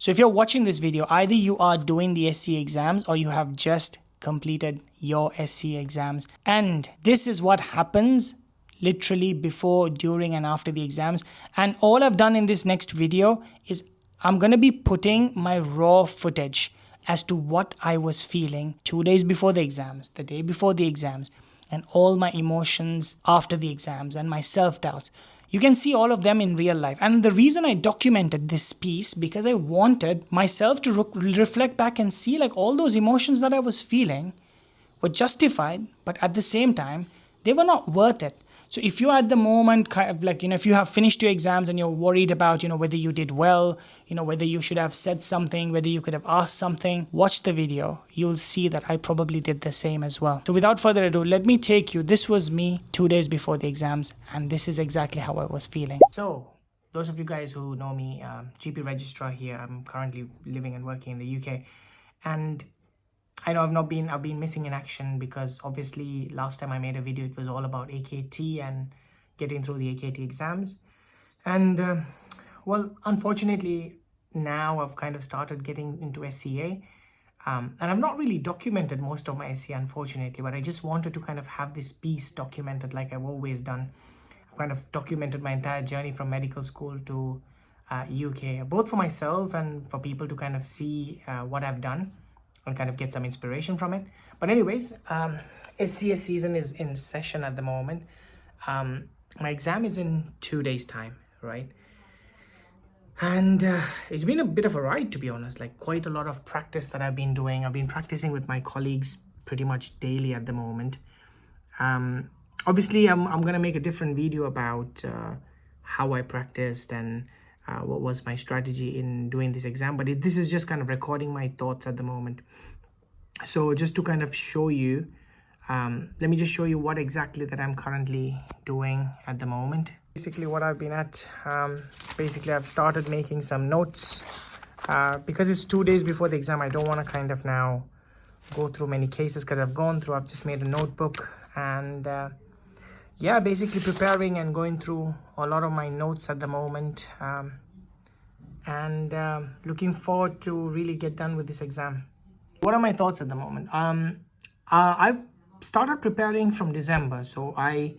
So if you're watching this video, either you are doing the SCA exams or you have just completed your SCA exams. And this is what happens literally before, during, and after the exams. And all I've done in this next video is I'm going to be putting my raw footage as to what I was feeling 2 days before the exams, the day before the exams, and all my emotions after the exams and my self-doubts. You can see all of them in real life. And the reason I documented this piece, because I wanted myself to reflect back and see like all those emotions that I was feeling were justified, but at the same time, they were not worth it. So if you're at the moment kind of like, if you have finished your exams and you're worried about, whether you did well, whether you should have said something, whether you could have asked something, watch the video. You'll see that I probably did the same as well. So without further ado, let me take you. This was me 2 days before the exams, and this is exactly how I was feeling. So those of you guys who know me, GP registrar here. I'm currently living and working in the UK, and I know I've been missing in action because obviously last time I made a video, it was all about AKT and getting through the AKT exams. And well, unfortunately, now I've kind of started getting into SCA. And I've not really documented most of my SCA, unfortunately, but I just wanted to kind of have this piece documented like I've always done. I've kind of documented my entire journey from medical school to UK, both for myself and for people to kind of see what I've done and kind of get some inspiration from it. But anyways, SCA season is in session at the moment. My exam is in 2 days time, right? And it's been a bit of a ride, to be honest, like quite a lot of practice that I've been doing. I've been practicing with my colleagues pretty much daily at the moment. Obviously, I'm going to make a different video about how I practiced and what was my strategy in doing this exam, but this is just kind of recording my thoughts at the moment. So just to kind of show you, let me just show you what exactly that I'm currently doing at the moment. Basically what I've been at, basically I've started making some notes because it's 2 days before the exam. I don't want to kind of now go through many cases because I've just made a notebook, and yeah, basically preparing and going through a lot of my notes at the moment, and looking forward to really get done with this exam. What are my thoughts at the moment? I've started preparing from December, so I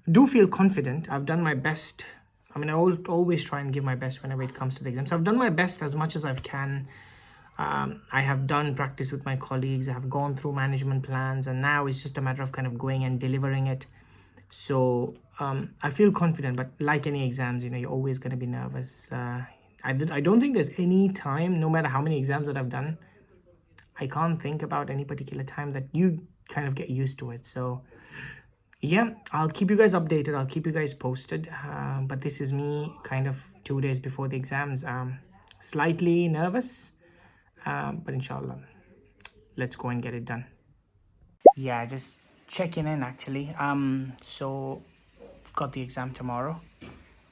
do feel confident. I've done my best. I mean, I always try and give my best whenever it comes to the exam. So I've done my best as much as I can. I have done practice with my colleagues. I have gone through management plans, and now it's just a matter of kind of going and delivering it. So I feel confident, but like any exams, you're always going to be nervous. I don't think there's any time, no matter how many exams that I've done, I can't think about any particular time that you kind of get used to it. So yeah, I'll keep you guys updated. I'll keep you guys posted. But this is me kind of 2 days before the exams. Slightly nervous, but inshallah, let's go and get it done. Yeah, just checking in actually. So I've got the exam tomorrow,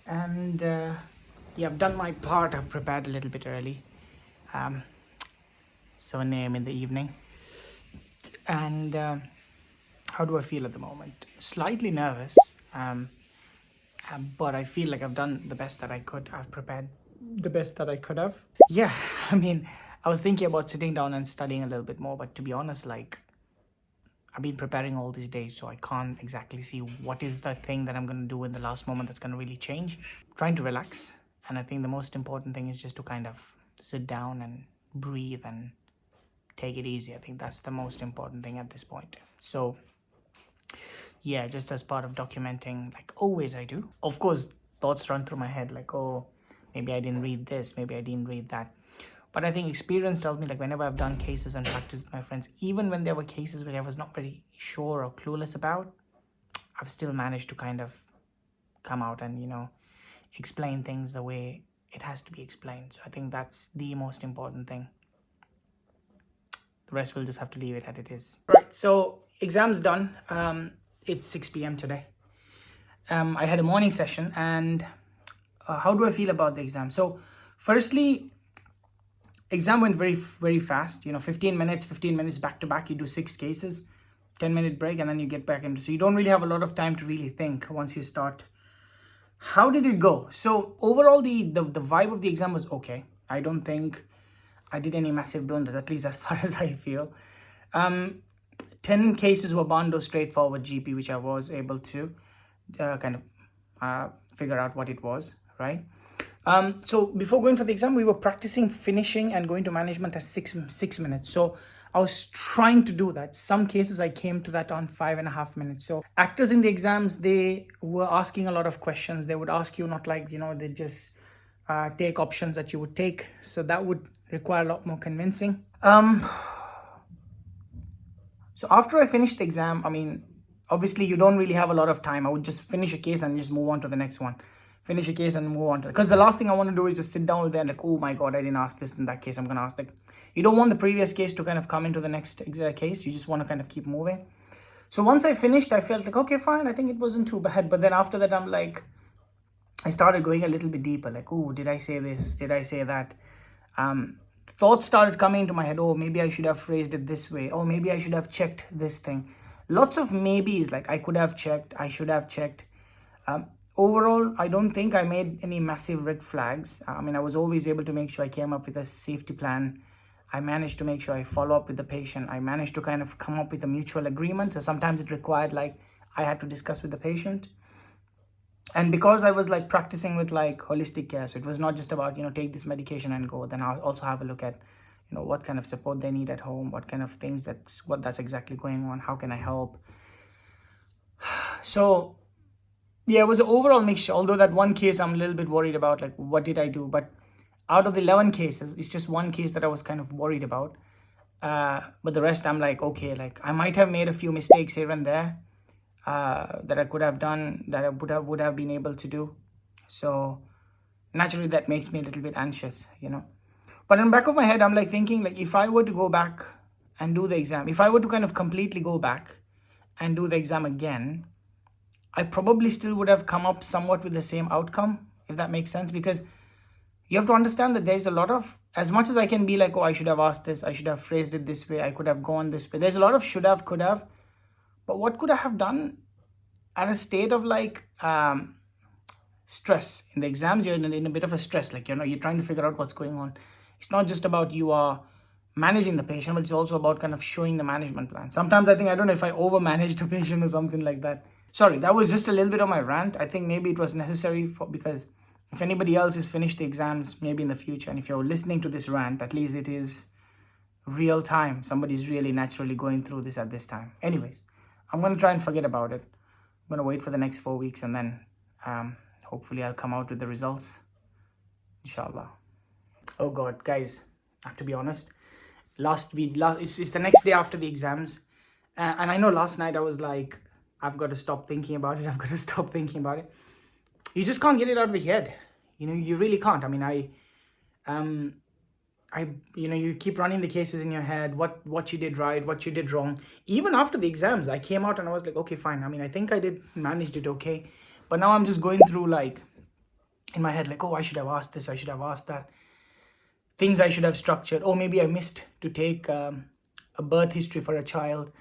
and yeah, I've done my part. I've prepared a little bit early, 7 a.m. in the evening. And how do I feel at the moment? Slightly nervous, but I feel like I've done the best that I could. I've prepared the best that I could have. Yeah, I mean, I was thinking about sitting down and studying a little bit more, but to be honest, like, I've been preparing all these days, so I can't exactly see what is the thing that I'm going to do in the last moment that's going to really change. I'm trying to relax, and I think the most important thing is just to kind of sit down and breathe and take it easy. I think that's the most important thing at this point. So yeah, just as part of documenting, like always I do. Of course, thoughts run through my head like, oh, maybe I didn't read this, maybe I didn't read that. But I think experience tells me, like, whenever I've done cases and practiced with my friends, even when there were cases which I was not very sure or clueless about, I've still managed to kind of come out and, explain things the way it has to be explained. So I think that's the most important thing. The rest we'll just have to leave it as it is. Right, so exam's done. It's 6 p.m. today. I had a morning session, and how do I feel about the exam? So firstly, exam went very, very fast. 15 minutes back to back. You do 6 cases, 10-minute break, and then you get back into. So you don't really have a lot of time to really think once you start. How did it go? So overall, the vibe of the exam was okay. I don't think I did any massive blunders, at least as far as I feel. 10 cases were Bondo straightforward GP, which I was able to figure out what it was, right? So before going for the exam, we were practicing finishing and going to management at six minutes. So I was trying to do that. Some cases I came to that on 5.5 minutes. So actors in the exams, they were asking a lot of questions. They would ask you, not like, they just take options that you would take. So that would require a lot more convincing. So after I finished the exam, I mean, obviously you don't really have a lot of time. I would just finish a case and just move on to the next one. Finish a case and move on to, because the last thing I want to do is just sit down with them like, oh my God, I didn't ask this in that case. I'm going to ask, like, you don't want the previous case to kind of come into the next case. You just want to kind of keep moving. So once I finished, I felt like, okay, fine. I think it wasn't too bad. But then after that, I'm like, I started going a little bit deeper. Like, oh, did I say this? Did I say that? Thoughts started coming into my head. Oh, maybe I should have phrased it this way. Oh, maybe I should have checked this thing. Lots of maybes, like I could have checked, I should have checked. Overall, I don't think I made any massive red flags. I mean, I was always able to make sure I came up with a safety plan. I managed to make sure I follow up with the patient. I managed to kind of come up with a mutual agreement. So sometimes it required like I had to discuss with the patient. And because I was like practicing with like holistic care, so it was not just about, take this medication and go. Then I'll also have a look at, what kind of support they need at home, what kind of things that's exactly going on, how can I help. So yeah, it was an overall mixture. Although that one case I'm a little bit worried about, like what did I do? But out of the 11 cases, it's just one case that I was kind of worried about. But the rest I'm like, okay, like I might have made a few mistakes here and there that I could have done, that I would have been able to do. So naturally that makes me a little bit anxious, But in the back of my head, I'm like thinking, like, if I were to go back and do the exam, if I were to kind of completely go back and do the exam again, I probably still would have come up somewhat with the same outcome, if that makes sense. Because you have to understand that there's a lot of, as much as I can be like, oh, I should have asked this, I should have phrased it this way, I could have gone this way. There's a lot of should have, could have. But what could I have done at a state of like stress? In the exams, you're in a bit of a stress, like, you're trying to figure out what's going on. It's not just about you are managing the patient, but it's also about kind of showing the management plan. Sometimes I don't know if I over-managed a patient or something like that. Sorry, that was just a little bit of my rant. I think maybe it was necessary because if anybody else has finished the exams, maybe in the future, and if you're listening to this rant, at least it is real time. Somebody's really naturally going through this at this time. Anyways, I'm going to try and forget about it. I'm going to wait for the next 4 weeks and then hopefully I'll come out with the results. Inshallah. Oh God, guys, I have to be honest. It's the next day after the exams. And I know last night I was like, I've got to stop thinking about it. I've got to stop thinking about it. You just can't get it out of your head. You really can't. I mean, you keep running the cases in your head, what you did right, what you did wrong. Even after the exams, I came out and I was like, okay, fine. I mean, I think I managed it okay. But now I'm just going through like in my head, like, oh, I should have asked this, I should have asked that. Things I should have structured. Oh, maybe I missed to take a birth history for a child.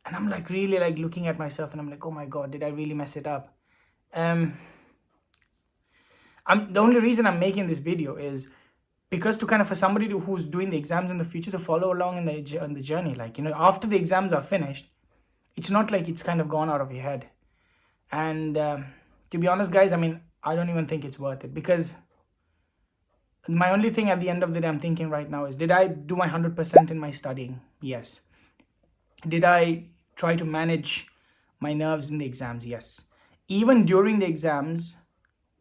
And I'm like really like looking at myself and I'm like, oh my God, did I really mess it up? The only reason I'm making this video is because to kind of for somebody who's doing the exams in the future to follow along in the journey, like, after the exams are finished, it's not like it's kind of gone out of your head. And to be honest, guys, I mean, I don't even think it's worth it, because my only thing at the end of the day I'm thinking right now is, did I do my 100% in my studying? Yes. Did I try to manage my nerves in the exams? Yes. Even during the exams,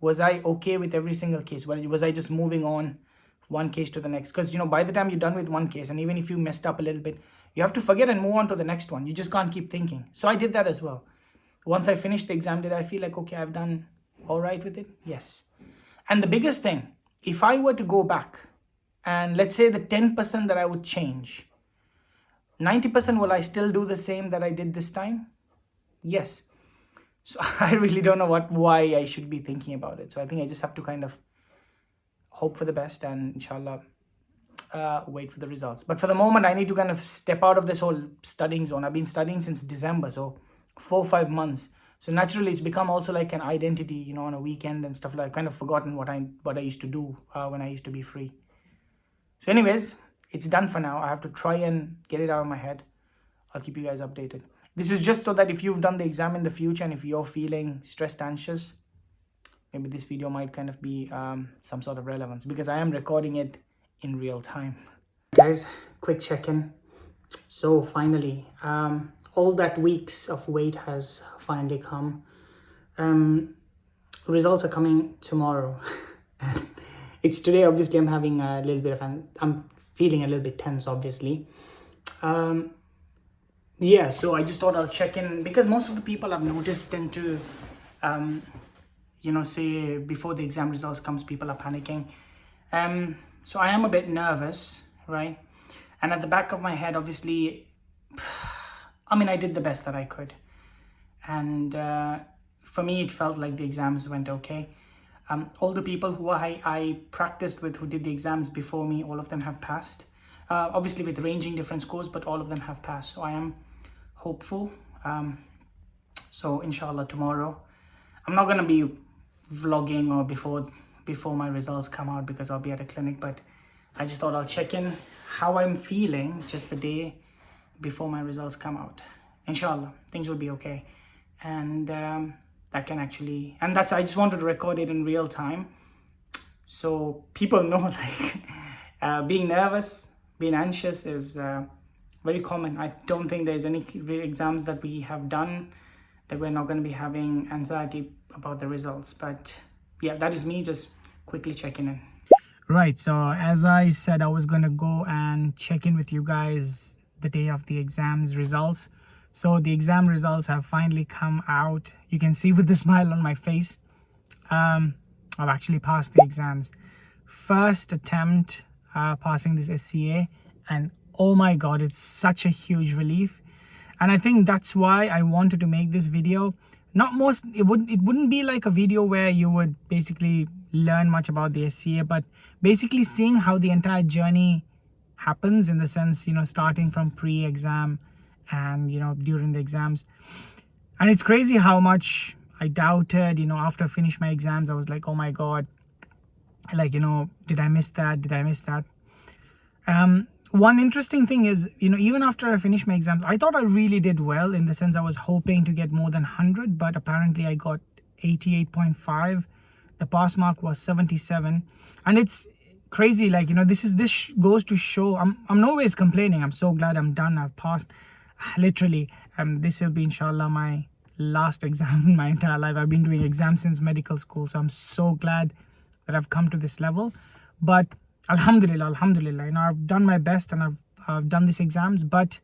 was I okay with every single case? Was I just moving on one case to the next? Because, by the time you're done with one case, and even if you messed up a little bit, you have to forget and move on to the next one. You just can't keep thinking. So I did that as well. Once I finished the exam, did I feel like, okay, I've done all right with it? Yes. And the biggest thing, if I were to go back and let's say the 10% that I would change, 90% will I still do the same that I did this time? Yes. So I really don't know why I should be thinking about it. So I think I just have to kind of hope for the best and inshallah wait for the results. But for the moment, I need to kind of step out of this whole studying zone. I've been studying since December, so 4 or 5 months. So naturally, it's become also like an identity, on a weekend and stuff like that. I've kind of forgotten what I used to do when I used to be free. So anyways, it's done for now. I have to try and get it out of my head. I'll keep you guys updated. This is just so that if you've done the exam in the future and if you're feeling stressed, anxious, maybe this video might kind of be some sort of relevance, because I am recording it in real time. Guys, quick check-in. So finally, all that weeks of wait has finally come. Results are coming tomorrow. It's today. Obviously, I'm having a little bit of I'm feeling a little bit tense, obviously. Yeah, so I just thought I'll check in, because most of the people I've noticed tend to say before the exam results comes, people are panicking. So I am a bit nervous, right? And at the back of my head, obviously, I mean, I did the best that I could. And for me, it felt like the exams went okay. All the people who I practiced with who did the exams before me, all of them have passed. Obviously with ranging different scores, but all of them have passed. So I am hopeful. So inshallah tomorrow, I'm not going to be vlogging or before my results come out, because I'll be at a clinic, but I just thought I'll check in how I'm feeling just the day before my results come out. Inshallah, things will be okay. And that can actually, and that's, I just wanted to record it in real time so people know, like, being nervous, being anxious is very common. I don't think there's any exams that we have done that we're not going to be having anxiety about the results. But yeah, that is me just quickly checking in. Right, so as I said, I was going to go and check in with you guys the day of the exams results. So the exam results have finally come out. You can see with the smile on my face, I've actually passed the exams. First attempt passing this SCA, and oh my god, it's such a huge relief. And I think that's why I wanted to make this video. It wouldn't be like a video where you would basically learn much about the SCA, but basically seeing how the entire journey happens, in the sense, starting from pre-exam and during the exams. And it's crazy how much I doubted. After I finished my exams, I was like, oh my god, like, did I miss that? One interesting thing is, even after I finished my exams, I thought I really did well, in the sense I was hoping to get more than 100, but apparently I got 88.5. The pass mark was 77. And it's crazy, like, this goes to show, I'm no ways complaining. I'm so glad I'm done. I've passed. Literally, this will be inshallah my last exam in my entire life. I've been doing exams since medical school, so I'm so glad that I've come to this level. But alhamdulillah, I've done my best, and I've done these exams. But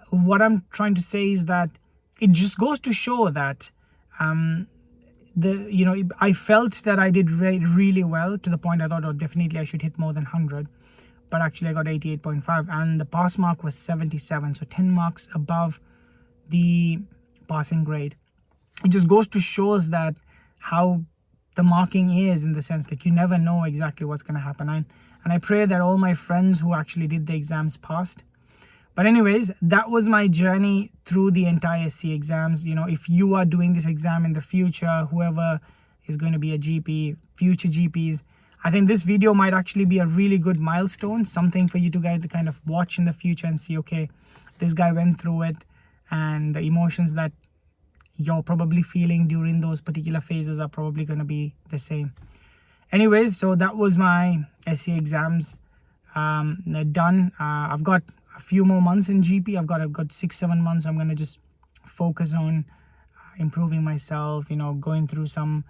what I'm trying to say is that it just goes to show that I felt that I did really well, to the point I thought, oh, definitely I should hit more than 100. But actually I got 88.5, and the pass mark was 77, so 10 marks above the passing grade. It just goes to shows that how the marking is, in the sense that you never know exactly what's going to happen. And I pray that all my friends who actually did the exams passed. But anyways, that was my journey through the entire SCA exams. If you are doing this exam in the future, whoever is going to be a GP, future GPs, I think this video might actually be a really good milestone, something for you to guys to kind of watch in the future and see, okay, this guy went through it, and the emotions that you're probably feeling during those particular phases are probably going to be the same. Anyways, so that was my SCA exams done. I've got a few more months in GP. I've got 6-7 months. I'm going to just focus on improving myself, going through some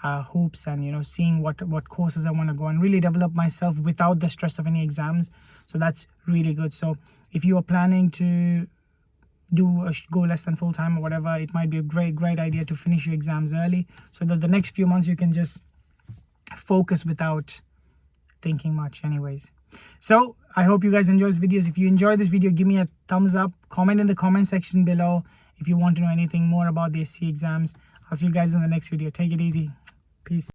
hoops, and seeing what courses I want to go and really develop myself without the stress of any exams. So that's really good. So if you are planning to go less than full time or whatever, it might be a great idea to finish your exams early, so that the next few months you can just focus without thinking much. Anyways, so I hope you guys enjoy this videos. If you enjoy this video, give me a thumbs up, comment in the comment section below if you want to know anything more about the SCA exams. I'll see you guys in the next video. Take it easy. Peace.